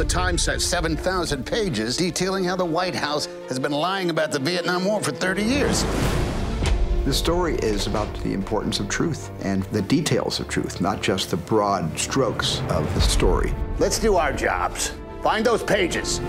The Times says 7,000 pages detailing how the White House has been lying about the Vietnam War for 30 years. The story is about the importance of truth and the details of truth, not just the broad strokes of the story. Let's do our jobs. Find those pages.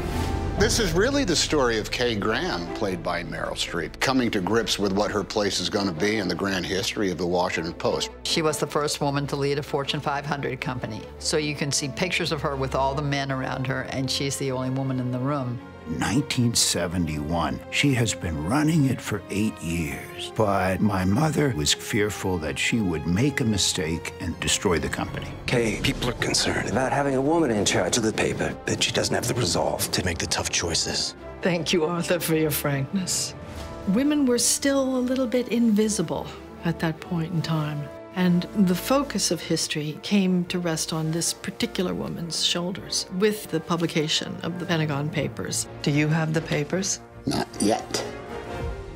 This is really the story of Kay Graham, played by Meryl Streep, coming to grips with what her place is going to be in the grand history of the Washington Post. She was the first woman to lead a Fortune 500 company. So you can see pictures of her with all the men around her, and she's the only woman in the room. 1971. She has been running it for 8 years, but my mother was fearful that she would make a mistake and destroy the company. Kay, people are concerned about having a woman in charge of the paper, that she doesn't have the resolve to make the tough choices. Thank you, Arthur, for your frankness. Women were still a little bit invisible at that point in time. And the focus of history came to rest on this particular woman's shoulders with the publication of the Pentagon Papers. Do you have the papers? Not yet.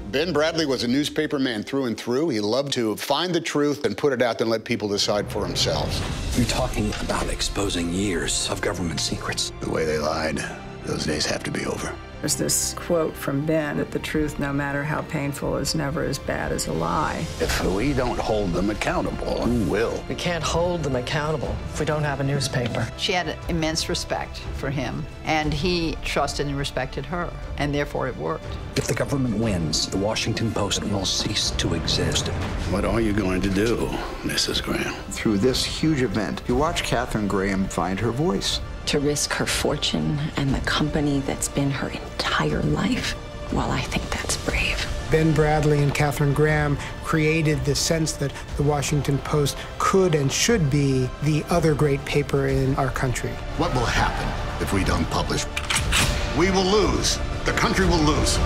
Ben Bradley was a newspaper man through and through. He loved to find the truth and put it out and let people decide for themselves. You're talking about exposing years of government secrets. The way they lied, those days have to be over. There's this quote from Ben that the truth, no matter how painful, is never as bad as a lie. If we don't hold them accountable, who will? We can't hold them accountable if we don't have a newspaper. She had immense respect for him, and he trusted and respected her, and therefore it worked. If the government wins, the Washington Post will cease to exist. What are you going to do, Mrs. Graham? Through this huge event, you watch Katharine Graham find her voice. To risk her fortune and the company that's been her entire life, well, I think that's brave. Ben Bradley and Katharine Graham created the sense that the Washington Post could and should be the other great paper in our country. What will happen if we don't publish? We will lose. The country will lose.